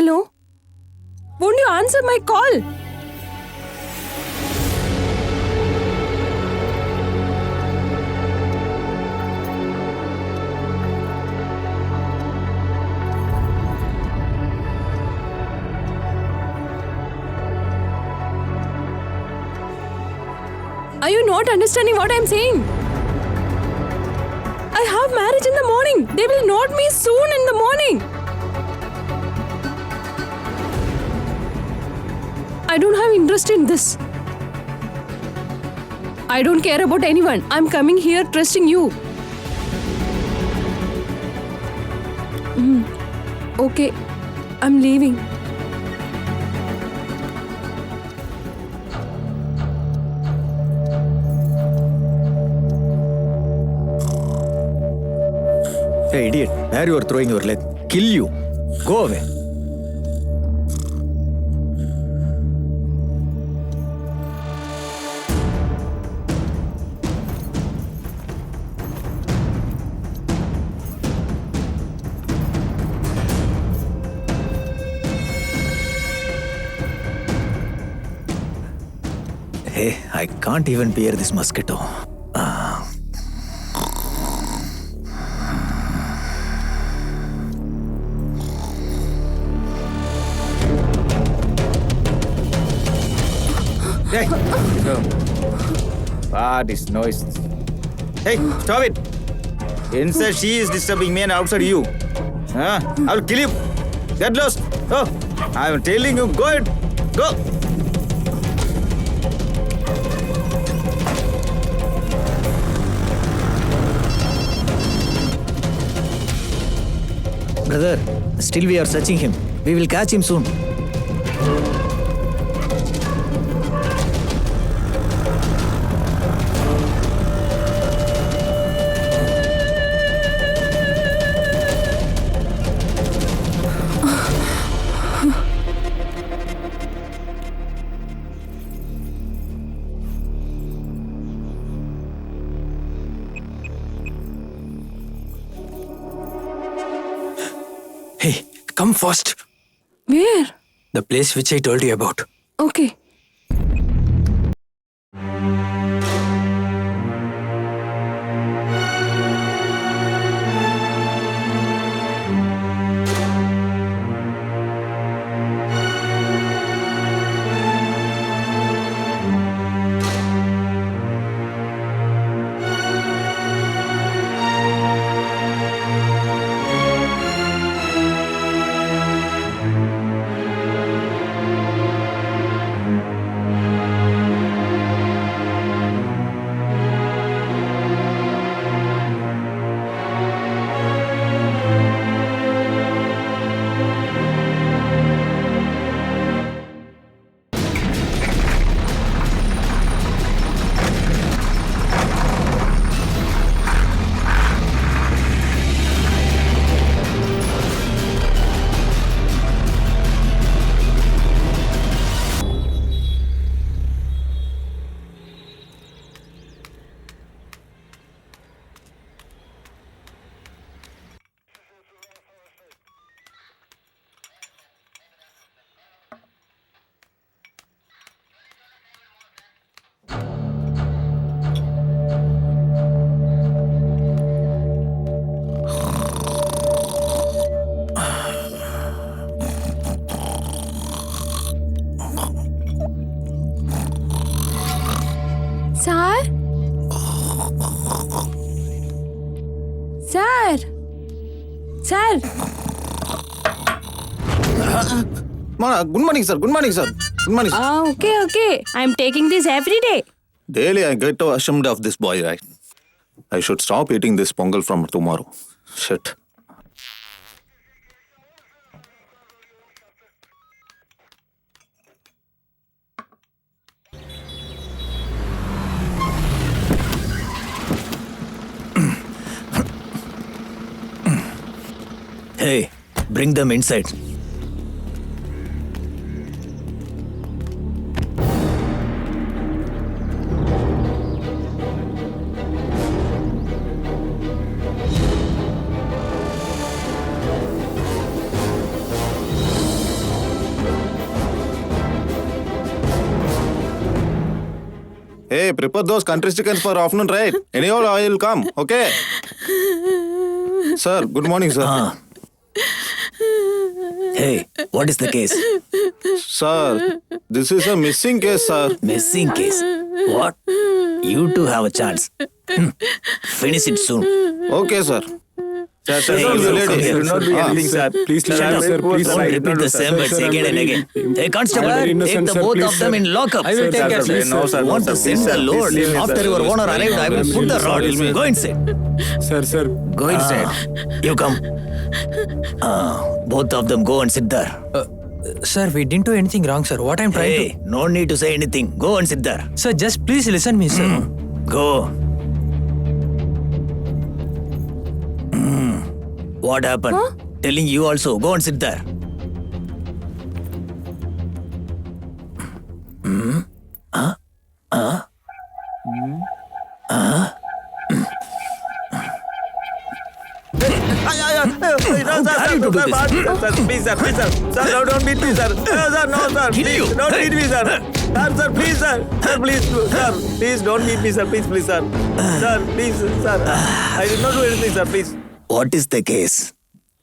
Hello? Won't you answer my call? Are you not understanding what I'm saying? I have marriage in the morning. They will note me soon in the morning. I don't have interest in this. I don't care about anyone. I'm coming here trusting you. Okay, I'm leaving. Hey idiot, where you are throwing your leg? Kill you. Go away. Hey, I can't even bear this mosquito. Hey, what is noise? Hey, stop it! Inside she is disturbing me and outside you. I will kill you. Get lost. Oh, I am telling you, go ahead. Go. Brother, still we are searching him. We will catch him soon. Hey, come fast. Where? The place which I told you about. Okay. Sir? Sir? Sir? Good morning, sir. Good morning, sir. Good morning, sir. Okay. I'm taking this every day. Daily I get ashamed of this boy, right? I should stop eating this pongal from tomorrow. Shit. Hey, bring them inside. Hey, prepare those country chickens for afternoon, right? Anyhow, I will come, okay? Sir, good morning, sir. Hey, what is the case? Sir, this is a missing case, sir. Missing case. What? You two have a chance. Finish it soon. Okay, sir. Sir, sir, Hey, don't you be come lady. here. You will not do anything, sir. Please Sir, shut I'm up, very sir. poor, Please sir. Don't I repeat don't the know, sir. same words Sir, again and I'm again. very- Hey, constable, I'm very innocent, take the sir. both Please, of them sir. in lockup. I will take Sir, care, sir, please, no, sir. sir, no, Want to sir, send please, the sir, load. please leave me, After sir. your owner arrived, I will put the rod. Go inside. Sir. Go inside. You come. Both of them go and sit there. Sir, we didn't do anything wrong, sir. What I'm trying Hey, no need to say anything. Go and sit there. to... Sir, just please listen me, sir. Go. What happened? Telling you also. Go and sit there. Sir, please, sir, please, sir. Sir, no, don't beat me, sir. No, sir, Kill please, you. don't beat me, sir. Sir, please, sir. Sir, please, sir, please, don't beat me, sir. Please, sir. Sir, please, sir. I did not do anything, sir. Please. What is the case?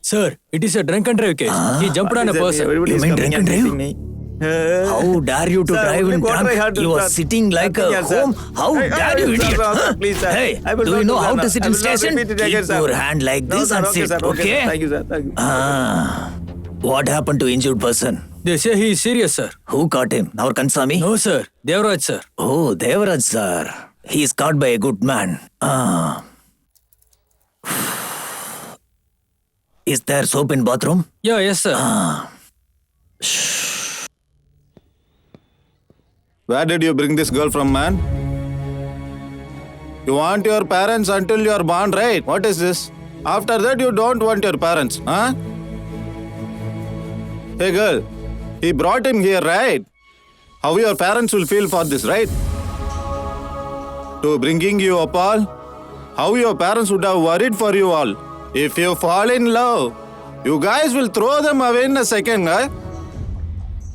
Sir, it is a drunk and drive case. He jumped on a person. Everybody You is mean coming drink and and drive? beating me. How dare you to Sir, drive only in quarter I drunk? had to, You are sir. sitting like Nothing a else, sir. home. How Hey, dare you, sir, idiot? sir, sir, please, sir. Hey, I will do not you know do how that, to sir. sit I in will not station? repeat it again, Keep sir. your hand like No, this sir, and okay, sit, sir, okay, okay? sir. Thank you, sir. Thank you. What happened to injured person? They say he is serious, sir. Who caught him? Our Kansami? No, sir. Devraj, sir. Oh, Devraj sir. He is caught by a good man. Is there soap in bathroom? Yeah, yes, sir. Where did you bring this girl from, man? You want your parents until you are born, right? What is this? After that, you don't want your parents, huh? Hey, girl, he brought him here, right? How your parents will feel for this, right? To bringing you up all? How your parents would have worried for you all. If you fall in love, you guys will throw them away in a second, huh?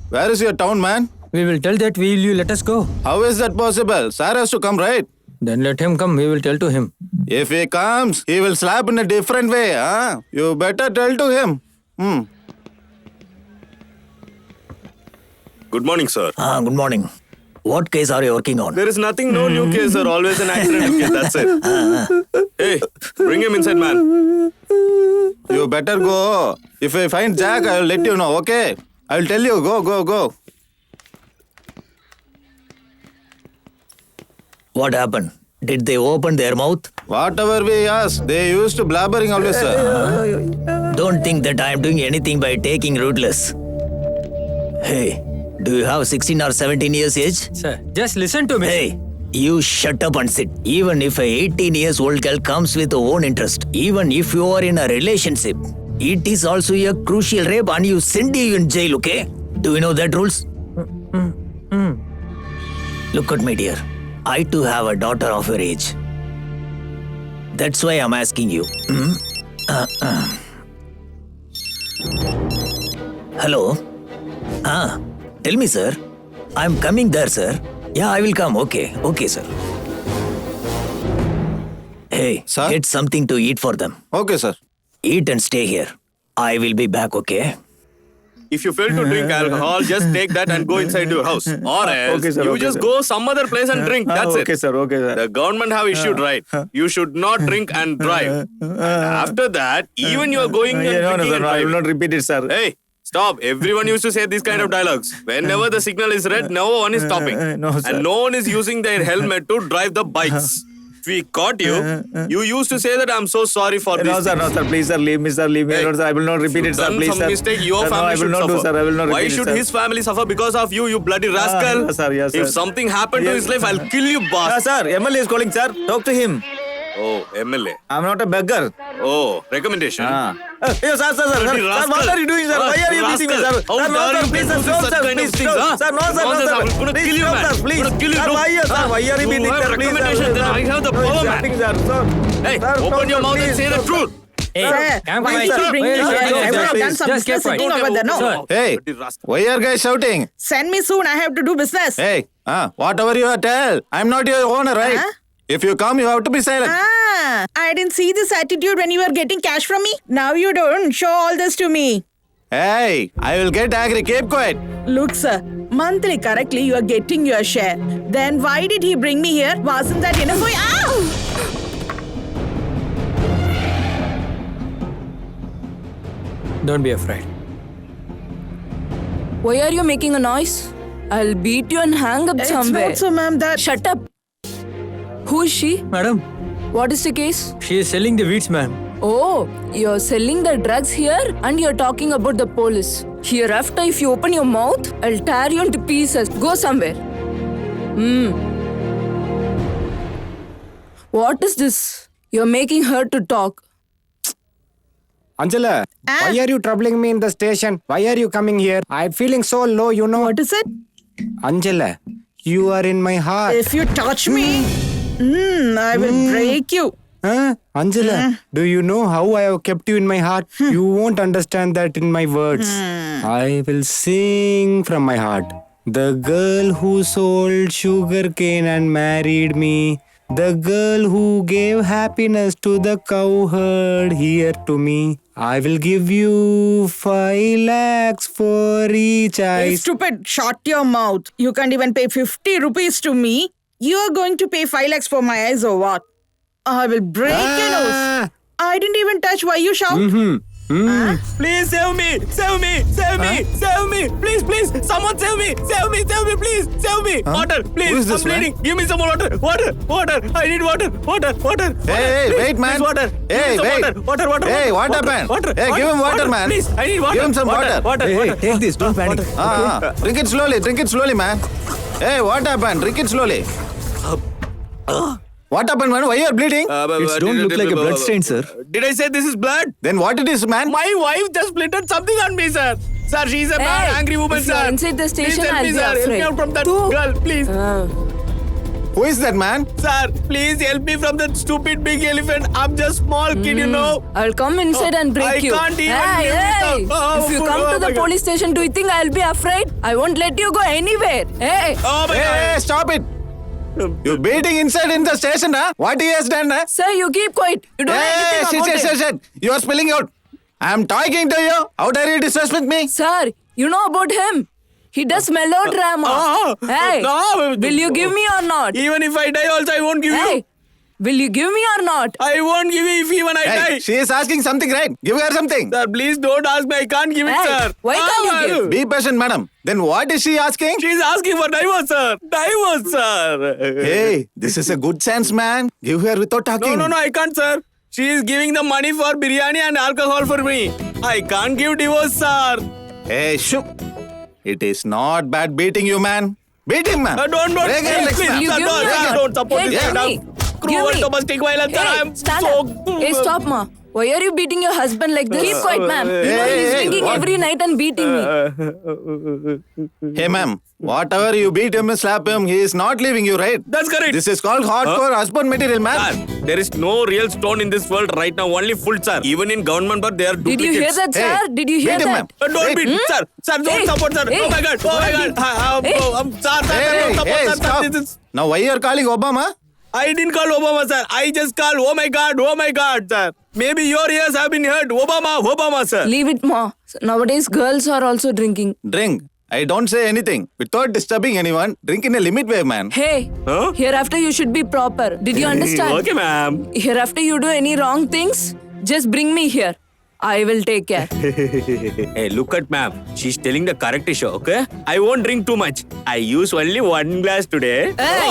Where is your town, man? We will tell that. Will you let us go? How is that possible? Sir has to come, right? Then let him come. We will tell to him. If he comes, he will slap in a different way, huh? You better tell to him. Good morning, sir. Good morning. What case are you working on? There is nothing, no new case, sir. Always an accident case, that's it. Hey, bring him inside, man. You better go. If I find Jack, I will let you know, okay? I will tell you, go. What happened? Did they open their mouth? Whatever we ask, they used to blabbering always, sir. Don't think that I am doing anything by taking rootless. Hey, do you have 16 or 17 years age? Sir, just listen to me. Hey, you shut up and sit. Even if a 18 years old girl comes with her own interest, even if you are in a relationship, it is also a crucial rape and you send you in jail, okay? Do you know that rules? Look at me, dear. I too have a daughter of your age. That's why I'm asking you. Hello? Tell me, sir. I'm coming there, sir. Yeah, I will come. Okay, sir. Hey, Sir? get something to eat for them. Okay, sir. Eat and stay here. I will be back, okay? If you fail to drink alcohol, just take that and go inside your house. Or else, Okay, sir, you okay, just sir. go some other place and drink. That's Okay, it. sir, okay, sir. The government have issued right. You should not drink and drive. And after that, even you are going and Yeah, no, drinking sir, and no, I will driving. not repeat it, sir. Hey, stop. Everyone used to say these kind of dialogues. Whenever the signal is red, no one is stopping. No, sir. And no one is using their helmet to drive the bikes. If we caught you, you used to say that I'm so sorry for this. No, sir, please, sir, leave me, sir, leave me Hey, alone, sir. I will not repeat it, sir, done please, some sir. mistake, your Sir, no, family I will should not suffer. do, sir, I will not Why repeat should it, sir. his family suffer because of you, you bloody rascal? yes, sir, yes, sir. If something happened to Yes. his life, I'll kill you, boss. Sir, MLA is calling, sir. Talk to him. Oh, MLA. I'm not a beggar. Oh, recommendation. Hey, sir, Bloody sir, what are you doing, sir? Why are you beating me, sir? Rascal. How Sir, no, dare sir, you please, do sir, such sir, kind of please, things, sir. huh? Sir, no, sir, no, Nonsense, sir. I'm gonna Please kill you, stop, man. sir, please. I'm gonna kill you, Sir, too. why are you You beating, have sir? Please, sir. recommendation, then I have the No, power, he's man. acting, sir. Sir. Hey, Sir, open stop, your sir, mouth and please, say the stop, truth. Hey, Sir, camp why quiet. did you bring me Hey, here? hey, I would have hey, done some just keep business quiet. sitting over there. No. Sir. Hey, why are guys shouting? Send me soon. I have to do business. Hey, whatever you tell. I'm not your owner, right? Huh? If you come, you have to be silent. I didn't see this attitude when you were getting cash from me. Now you don't show all this to me. Hey, I will get angry. Keep quiet. Look, sir, monthly correctly you are getting your share. Then why did he bring me here? Wasn't that enough for you? Ow! Don't be afraid. Why are you making a noise? I'll beat you and hang up It's somewhere. not so, ma'am, that... Shut up. Who is she? Madam, What is the case? she is selling the weeds, ma'am. Oh, you're selling the drugs here and you're talking about the police. Hereafter, if you open your mouth, I'll tear you into pieces. Go somewhere. What is this? You're making her to talk. Angela, why are you troubling me in the station? Why are you coming here? I'm feeling so low, you know. What is it? Angela, you are in my heart. If you touch me, I will break you. Huh? Angela, do you know how I have kept you in my heart? You won't understand that in my words. I will sing from my heart. The girl who sold sugarcane and married me. The girl who gave happiness to the cowherd here to me. I will give you 5 lakhs for each Hey, eye. stupid, shut your mouth. You can't even pay 50 rupees to me. You are going to pay 5 lakhs for my eyes or what? I will break your nose. I didn't even touch. Why you shout? Please save me! Save me! Save me! Save me! Please, please! Someone save me! Save me! Save me! Please! Save me! Water! Who Please! is this, I'm bleeding! Give me some more water! Water! Water! I need water! Water! Water! Hey, Please, wait, man. Please, water! Hey, Give me some wait. Water! Water! Water! Hey, what water, happened? Water! Hey, give him water, man. Please! I need water! Give him some water. Water! Hey, Water! take this, don't panic. Drink it slowly. Drink it slowly, man. Hey, what happened? Drink it slowly. What happened, man? Why you are bleeding? It don't look like a blood stain, sir. Did I say this is blood? Then what it is, man? My wife just splintered something on me, sir. Sir, she's a bad, Hey, angry woman, if you're sir. inside the station, please help I'll me, be sir. Help me afraid. out from that Too. girl, please. Who is that, man? Sir, please help me from that stupid big elephant. I'm just small kid, you know. I'll come inside and break I you. can't even Hey, live hey! without- If you oh, come oh to the my God. police station, do you think I'll be afraid? I won't let you go anywhere. Hey! Oh my Hey, stop it. You're beating inside in the station, huh? What he has done, huh? Sir, you keep quiet. You don't know Hey, anything about it. shit. You are spilling out. I'm talking to you. How dare you disrespect me? Sir, you know about him. He does melodrama. Oh, Hey, no. will you give me or not? Even if I die also, I won't give Hey, you. will you give me or not? I won't give you if even I Hey, die. she is asking something, right? Give her something. Sir, please don't ask me. I can't give it, Hey, sir. why can't you give? Be patient, madam. Then what is she asking? She's asking for divorce, sir. Divorce, sir. Hey, this is a good chance, man. Give her without talking. No, I can't, sir. She is giving the money for biryani and alcohol for me. I can't give divorce, sir. Hey, shoo. It is not bad beating you, man. Beat him, man. Don't. Break her Hey, legs, please, man. You sir, give me or not? don't support Hey, this give kind me. of cruel Give me. domestic violence, sir. Hey, I'm stand so... up. Hey, stop, ma. Why are you beating your husband like this? Keep quiet, ma'am. You know Hey, he's hey, drinking what? every night and beating me. Hey, ma'am. Whatever you beat him and slap him, he is not leaving you, right? That's correct. This is called hardcore husband material, man. Sir, there is no real stone in this world right now. Only full, sir. Even in government, but they are Did duplicates. you hear that, Hey, sir? Did you hear beat him, that? ma'am. Don't beat, sir. Sir, don't Hey, support, sir. hey, Oh my God. Oh my don't God. beat. Hey. Sir, Hey, don't support, hey, sir. stop. This is- Now, why you are calling Obama? I didn't call Obama, sir. I just called, oh my God, sir. Maybe your ears have been heard. Obama, sir. Leave it, ma. Nowadays, girls are also drinking. Drink. I don't say anything. Without disturbing anyone, drink in a limit way, man. Hey, Huh? hereafter you should be proper. Did you understand? Okay, ma'am. Hereafter you do any wrong things, just bring me here. I will take care. Hey, look at ma'am. She's telling the correct issue, okay? I won't drink too much. I use only 1 glass today. Hey.